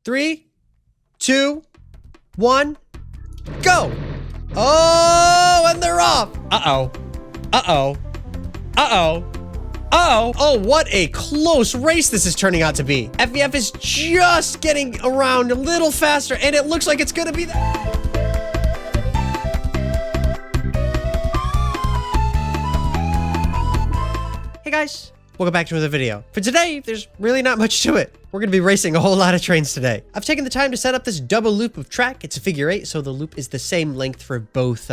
3, 2, 1, go. Oh, and they're off. Uh-oh. Uh-oh. Uh-oh. Uh-oh. Oh, what a close race this is turning out to be. FVF is just getting around a little faster, and it looks like it's gonna be that. Hey guys, welcome back to another video. For today, there's really not much to it. We're gonna be racing a whole lot of trains today. I've taken the time to set up this double loop of track. It's a figure 8, so the loop is the same length for both,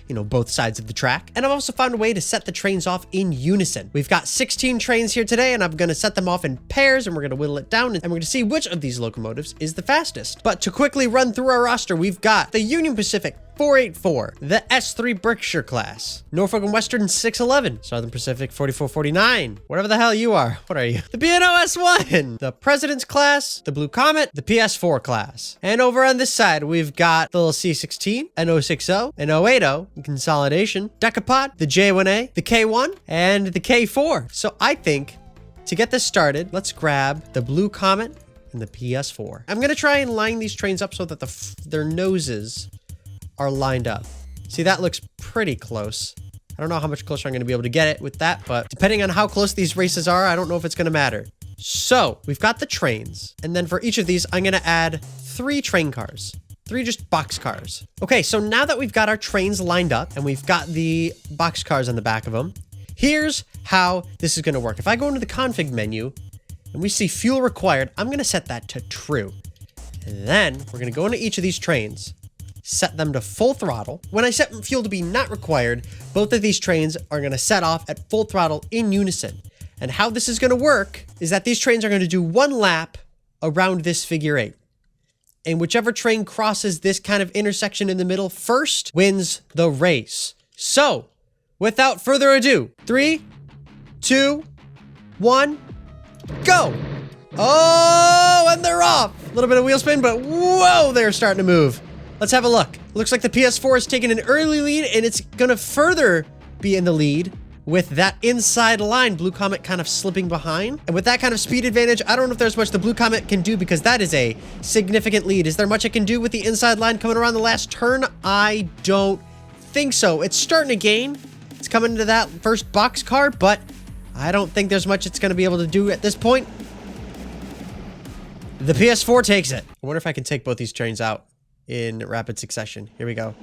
both sides of the track. And I've also found a way to set the trains off in unison. We've got 16 trains here today, and I'm gonna set them off in pairs, and we're gonna whittle it down, and we're gonna see which of these locomotives is the fastest. But to quickly run through our roster, we've got the Union Pacific 484, the S3 Berkshire class, Norfolk and Western 611, Southern Pacific 4449, whatever the hell you are. What are you? The B&O S1, the President's class, the Blue Comet, the PS4 class. And over on this side, we've got the little C16, an 060, an 080, Consolidation, Decapod, the J1A, the K1, and the K4. So I think to get this started, let's grab the Blue Comet and the PS4. I'm gonna try and line these trains up so that their noses are lined up. See, that looks pretty close. I don't know how much closer I'm going to be able to get it with that, but depending on how close these races are, I don't know if it's going to matter. So we've got the trains, and then for each of these, I'm going to add 3 train cars. 3 just box cars. Okay, so now that we've got our trains lined up and we've got the box cars on the back of them, here's how this is going to work. If I go into the config menu and we see fuel required, I'm going to set that to true. And then we're going to go into each of these trains, set them to full throttle. When I set fuel to be not required, both of these trains are going to set off at full throttle in unison. And how this is going to work is that these trains are going to do 1 lap around this figure 8. And whichever train crosses this kind of intersection in the middle first wins the race. So, without further ado, 3, 2, 1, go! Oh, and they're off! A little bit of wheel spin, but whoa, they're starting to move. Let's have a look. Looks like the PS4 is taking an early lead, and it's gonna further be in the lead with that inside line. Blue Comet kind of slipping behind. And with that kind of speed advantage, I don't know if there's much the Blue Comet can do because that is a significant lead. Is there much it can do with the inside line coming around the last turn? I don't think so. It's starting to gain. It's coming into that first box car, but I don't think there's much it's gonna be able to do at this point. The PS4 takes it. I wonder if I can take both these trains out in rapid succession. Here we go.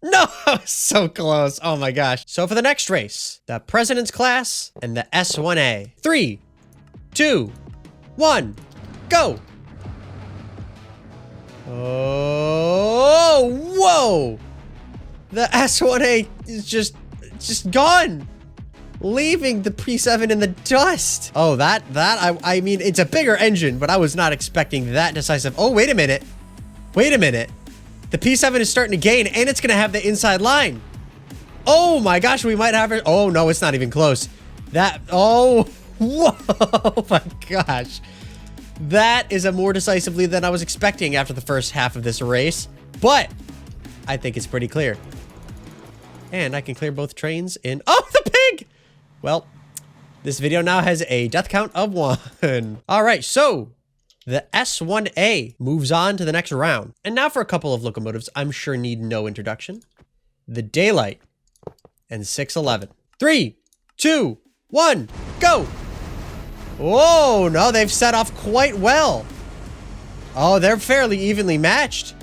No, so close. Oh my gosh. So for the next race, the President's class and the S1A. 3, 2, 1, go. Oh, whoa. The S1A is just gone, leaving the P7 in the dust. Oh, I mean, it's a bigger engine, but I was not expecting that decisive. Oh, wait a minute. Wait a minute. The P7 is starting to gain, and it's going to have the inside line. Oh my gosh, we might have it. Oh no, it's not even close. Oh, whoa, oh my gosh. That is a more decisive lead than I was expecting after the first half of this race, but I think it's pretty clear. And I can clear both trains in. Oh, the pig! Well, this video now has a death count of 1. All right, so the S1A moves on to the next round. And now for a couple of locomotives I'm sure need no introduction. The Daylight and 611. 3, 2, 1, go! Whoa, no, they've set off quite well. Oh, they're fairly evenly matched.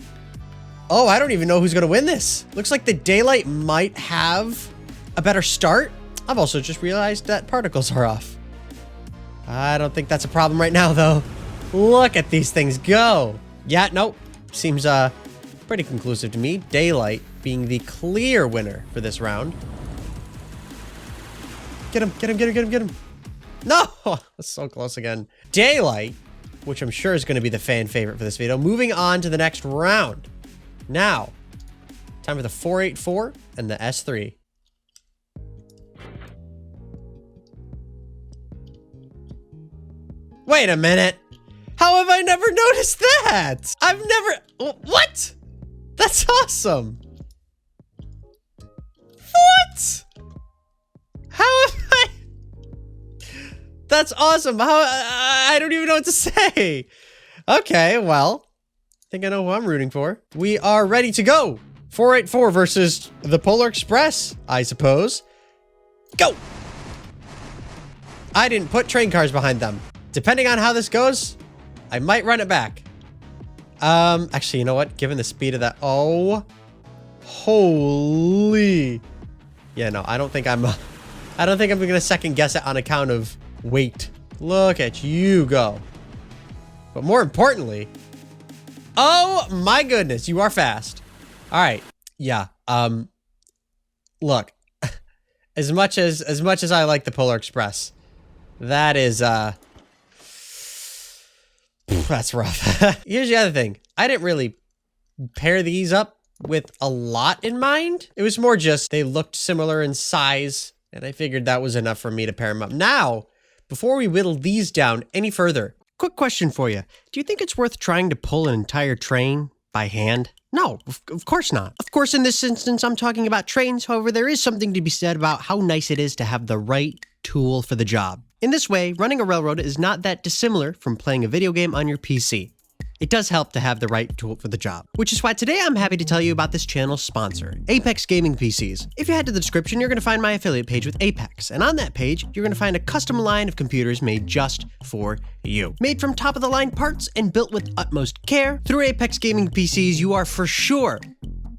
Oh, I don't even know who's gonna win this. Looks like the Daylight might have a better start. I've also just realized that particles are off. I don't think that's a problem right now, though. Look at these things go. Yeah, nope. Seems pretty conclusive to me. Daylight being the clear winner for this round. Get him, get him, get him, get him, get him. No! That's so close again. Daylight, which I'm sure is going to be the fan favorite for this video. Moving on to the next round. Now, time for the 484 and the S3. Wait a minute. How have I never noticed that? I've never... What? That's awesome. What? How have I... That's awesome. How I don't even know what to say. Okay, well, I think I know who I'm rooting for. We are ready to go. 484 versus the Polar Express, I suppose. Go. I didn't put train cars behind them. Depending on how this goes, I might run it back. Actually, you know what? Given the speed of that, oh, holy. Yeah, no, I don't think I'm gonna second guess it on account of weight. Look at you go. But more importantly, oh my goodness, you are fast. All right, yeah. Look, as much as I like the Polar Express, that is that's rough. Here's the other thing. I didn't really pair these up with a lot in mind. It was more just they looked similar in size, and I figured that was enough for me to pair them up. Now, before we whittle these down any further, quick question for you. Do you think it's worth trying to pull an entire train by hand? No, of course not. Of course, in this instance, I'm talking about trains. However, there is something to be said about how nice it is to have the right tool for the job. In this way, running a railroad is not that dissimilar from playing a video game on your PC. It does help to have the right tool for the job, which is why today I'm happy to tell you about this channel's sponsor, Apex Gaming PCs. If you head to the description, you're going to find my affiliate page with Apex, and on that page, you're going to find a custom line of computers made just for you. Made from top-of-the-line parts and built with utmost care, through Apex Gaming PCs, you are for sure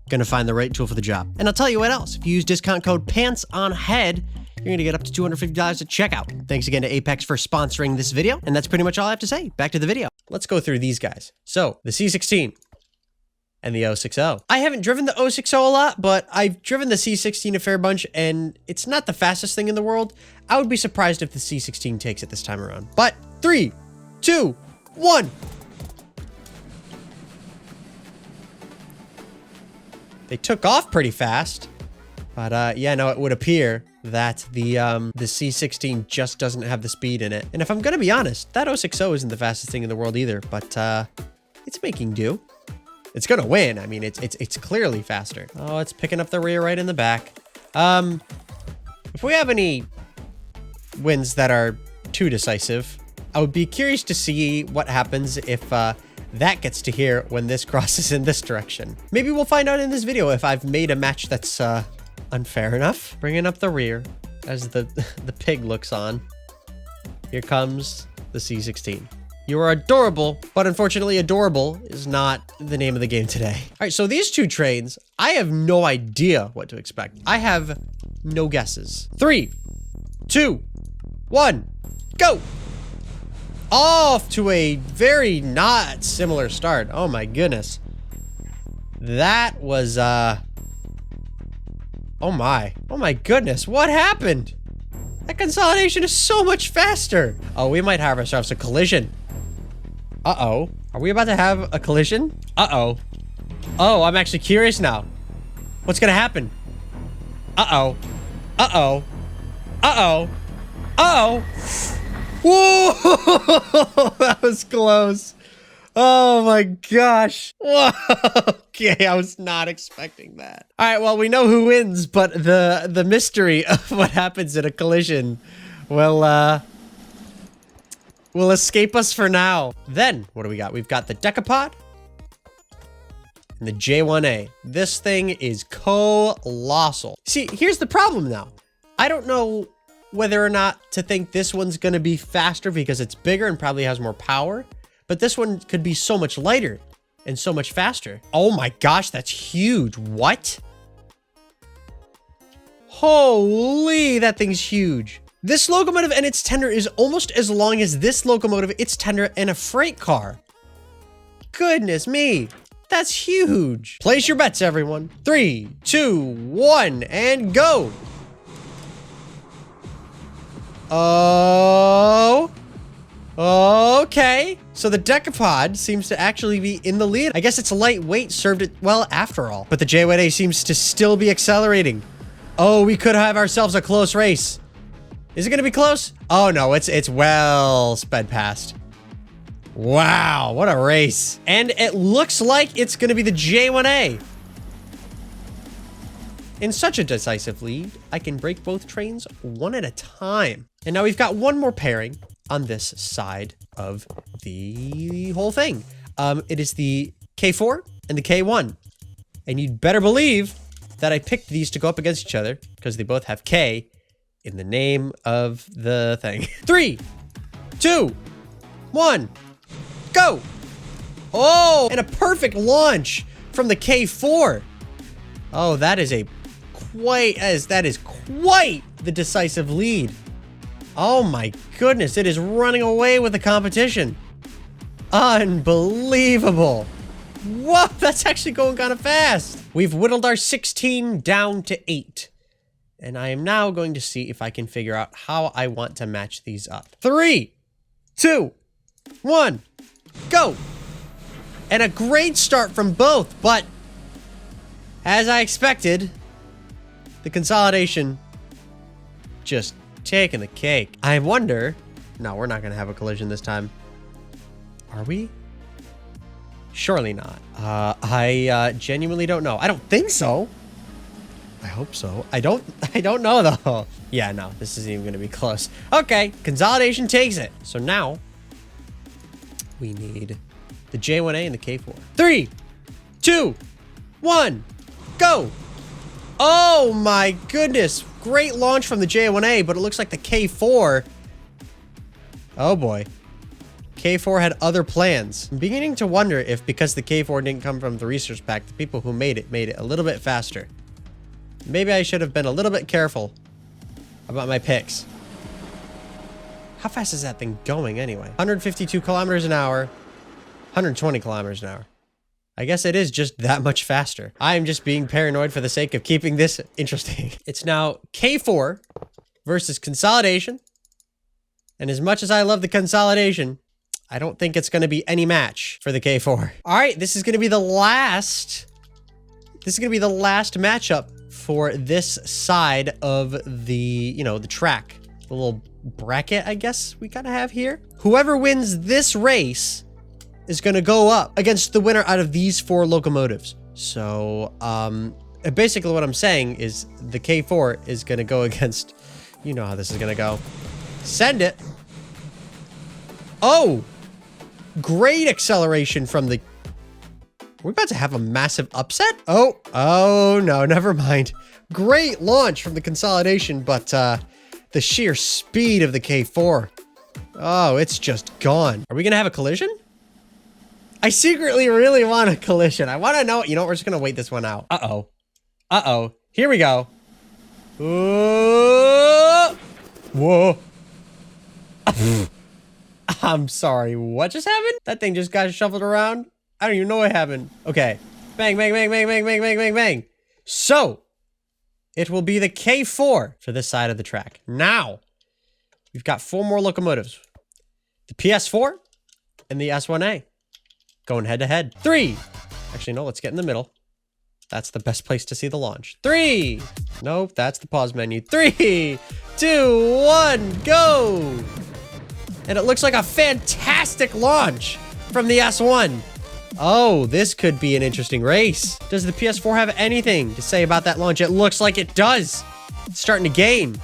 going to find the right tool for the job. And I'll tell you what else, if you use discount code PANTSONHEAD, you're going to get up to $250 at checkout. Thanks again to Apex for sponsoring this video, and that's pretty much all I have to say. Back to the video. Let's go through these guys. So, the C16 and the 060. I haven't driven the 060 a lot, but I've driven the C16 a fair bunch, and it's not the fastest thing in the world. I would be surprised if the C16 takes it this time around. But 3, 2, 1. They took off pretty fast, but yeah, no, it would appear that the C16 just doesn't have the speed in it. And if I'm gonna be honest, that 060 isn't the fastest thing in the world either, but it's making do. It's gonna win. I mean, it's clearly faster. Oh, it's picking up the rear right in the back. If we have any wins that are too decisive, I would be curious to see what happens if that gets to here when this crosses in this direction. Maybe we'll find out in this video if I've made a match that's unfair enough. Bringing up the rear as the pig looks on. Here comes the C16. You are adorable, but unfortunately adorable is not the name of the game today. All right, so these two trains, I have no idea what to expect. I have no guesses. 3, 2, 1, go! Off to a very not similar start. Oh my goodness. That was, oh my goodness, what happened? That consolidation is so much faster. Oh, we might have ourselves a collision. Uh-oh. Are we about to have a collision? Uh-oh. Oh, I'm actually curious now. What's gonna happen? Uh-oh. Uh-oh. Uh-oh. Uh-oh. Whoa! That was close. Oh my gosh. Whoa. Okay, I was not expecting that. All right, well, we know who wins, but the mystery of what happens in a collision will escape us for now. Then, what do we got? We've got the Decapod and the J1A. This thing is colossal. See, here's the problem now. I don't know whether or not to think this one's gonna be faster because it's bigger and probably has more power, but this one could be so much lighter and so much faster. Oh my gosh, that's huge. What? Holy, that thing's huge. This locomotive and its tender is almost as long as this locomotive, its tender, and a freight car. Goodness me, that's huge. Place your bets, everyone. 3, 2, 1, and go. Oh, okay. So the Decapod seems to actually be in the lead. I guess it's lightweight served it well after all. But the J1A seems to still be accelerating. Oh, we could have ourselves a close race. Is it gonna be close? Oh no, it's well sped past. Wow, what a race. And it looks like it's gonna be the J1A. In such a decisive lead, I can break both trains one at a time. And now we've got one more pairing on this side of the whole thing. It is the K4 and the K1. And you'd better believe that I picked these to go up against each other because they both have K in the name of the thing. 3, 2, 1, go! Oh, and a perfect launch from the K4. Oh, that is quite the decisive lead. Oh my goodness, it is running away with the competition. Unbelievable. Whoa, that's actually going kind of fast. We've whittled our 16 down to 8. And I am now going to see if I can figure out how I want to match these up. 3, 2, 1, go. And a great start from both, but as I expected, the Consolidation just taking the cake. I wonder, no, we're not gonna have a collision this time. Are we? Surely not. I genuinely don't know. I don't think so. I hope so. I don't know though. Yeah, no, this isn't even gonna be close. Okay, Consolidation takes it. So now we need the J1A and the K4. 3, 2, 1, go! Oh my goodness. Great launch from the J1A, but it looks like the K4. Oh boy. K4 had other plans. I'm beginning to wonder if because the K4 didn't come from the research pack, the people who made it a little bit faster. Maybe I should have been a little bit careful about my picks. How fast is that thing going anyway? 152 kilometers an hour, 120 kilometers an hour. I guess it is just that much faster. I am just being paranoid for the sake of keeping this interesting. It's now K4 versus Consolidation. And as much as I love the Consolidation, I don't think it's going to be any match for the K4. All right, this is going to be the last. This is going to be the last matchup for this side of the, the track. The little bracket, I guess we kind of have here. Whoever wins this race is going to go up against the winner out of these 4 locomotives. So, basically what I'm saying is the K4 is going to go against, you know how this is going to go. Send it. Oh, great acceleration from the... We're about to have a massive upset? Oh no, never mind. Great launch from the Consolidation, but the sheer speed of the K4. Oh, it's just gone. Are we going to have a collision? I secretly really want a collision. I want to know. You know what? We're just going to wait this one out. Uh-oh. Uh-oh. Here we go. Whoa. I'm sorry. What just happened? That thing just got shuffled around. I don't even know what happened. Okay. Bang, bang, bang, bang, bang, bang, bang, bang, bang. So, it will be the K4 for this side of the track. Now, we've got 4 more locomotives. The PS4 and the S1A. Going head to head. 3. Actually, no, let's get in the middle. That's the best place to see the launch. 3. Nope, that's the pause menu. 3, 2, 1, go. And it looks like a fantastic launch from the S1. Oh, this could be an interesting race. Does the PS4 have anything to say about that launch? It looks like it does. It's starting to gain.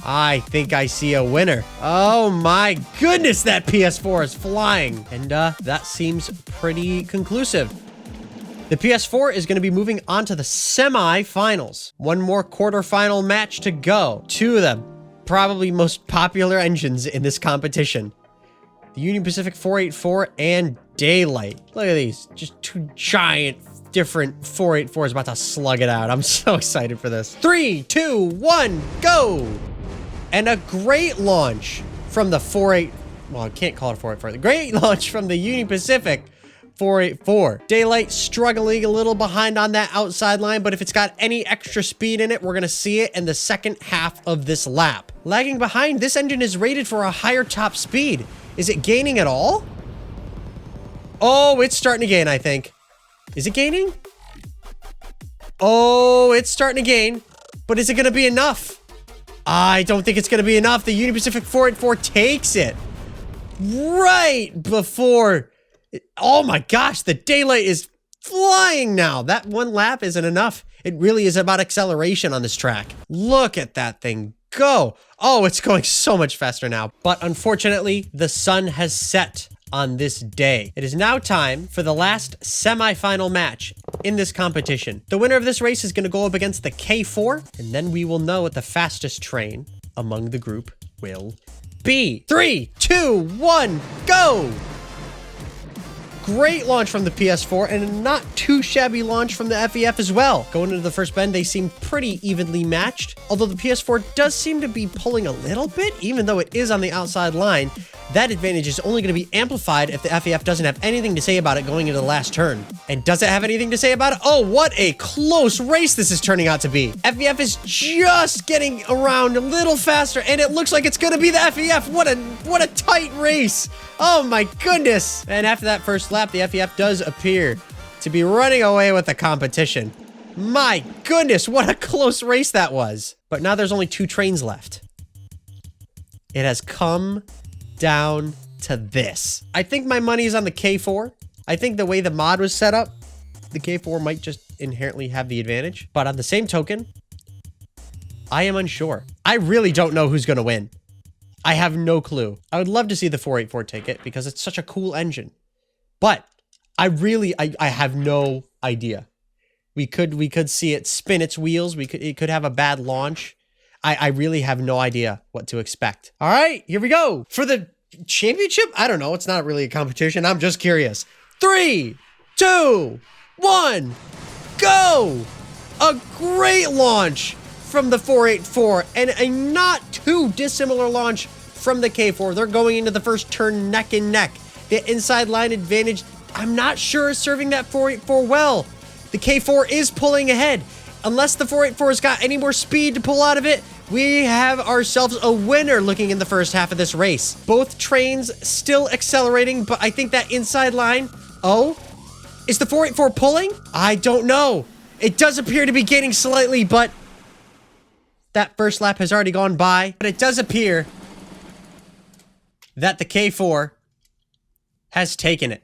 I think I see a winner. Oh my goodness, that PS4 is flying. And that seems pretty conclusive. The PS4 is going to be moving on to the semifinals. One more quarterfinal match to go. 2 of them, probably most popular engines in this competition. The Union Pacific 484 and Daylight. Look at these, just 2 giant different 484s about to slug it out. I'm so excited for this. 3, 2, 1, go! And a great launch from the 48... Well, I can't call it 484. The great launch from the Union Pacific 484. Daylight struggling a little behind on that outside line, but if it's got any extra speed in it, we're going to see it in the second half of this lap. Lagging behind, this engine is rated for a higher top speed. Is it gaining at all? Oh, it's starting to gain, I think. Is it gaining? Oh, it's starting to gain. But is it going to be enough? I don't think it's going to be enough. The Union Pacific 484 takes it. Right before... Oh my gosh, the Daylight is flying now. That one lap isn't enough. It really is about acceleration on this track. Look at that thing go. Oh, it's going so much faster now. But unfortunately, the sun has set on this day. It is now time for the last semifinal match in this competition. The winner of this race is going to go up against the K4, and then we will know what the fastest train among the group will be. 3, 2, 1, go! Great launch from the PS4 and a not too shabby launch from the FEF as well. Going into the first bend, they seem pretty evenly matched. Although the PS4 does seem to be pulling a little bit, even though it is on the outside line. That advantage is only going to be amplified if the FEF doesn't have anything to say about it going into the last turn. And does it have anything to say about it? Oh, what a close race this is turning out to be. FEF is just getting around a little faster, and it looks like it's going to be the FEF. What a tight race. Oh my goodness. And after that first lap, the FEF does appear to be running away with the competition. My goodness, what a close race that was. But now there's only 2 trains left. It has come down to this. I think my money is on the K4. I think the way the mod was set up, the K4 might just inherently have the advantage. But on the same token, I am unsure. I really don't know who's going to win. I have no clue. I would love to see the 484 take it because it's such a cool engine. But I have no idea. We could see it spin its wheels. It could have a bad launch. I really have no idea what to expect. All right, here we go. For the championship? I don't know. It's not really a competition. I'm just curious. 3, 2, 1, go! A great launch from the 484 and a not too dissimilar launch from the K4. They're going into the first turn neck and neck. The inside line advantage, I'm not sure is serving that 484 well. The K4 is pulling ahead. Unless the 484 has got any more speed to pull out of it, we have ourselves a winner looking in the first half of this race. Both trains still accelerating, but I think that inside line, oh, is the 484 pulling? I don't know. It does appear to be gaining slightly, but that first lap has already gone by. But it does appear that the K4 has taken it.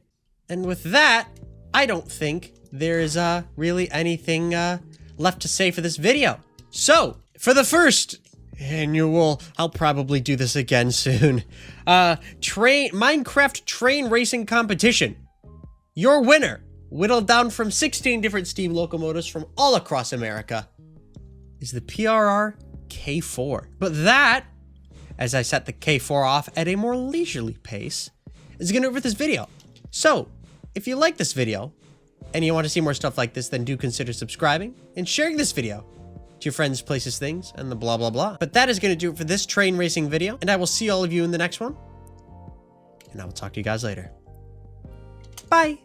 And with that, I don't think there's really anything left to say for this video. So, for the first annual, I'll probably do this again soon, Minecraft train racing competition. Your winner, whittled down from 16 different steam locomotives from all across America, is the PRR K4. But that, as I set the K4 off at a more leisurely pace, is gonna do it for this video. So, if you like this video, and you want to see more stuff like this, then do consider subscribing and sharing this video to your friends, places, things, and the blah, blah, blah. But that is going to do it for this train racing video, and I will see all of you in the next one, and I will talk to you guys later. Bye!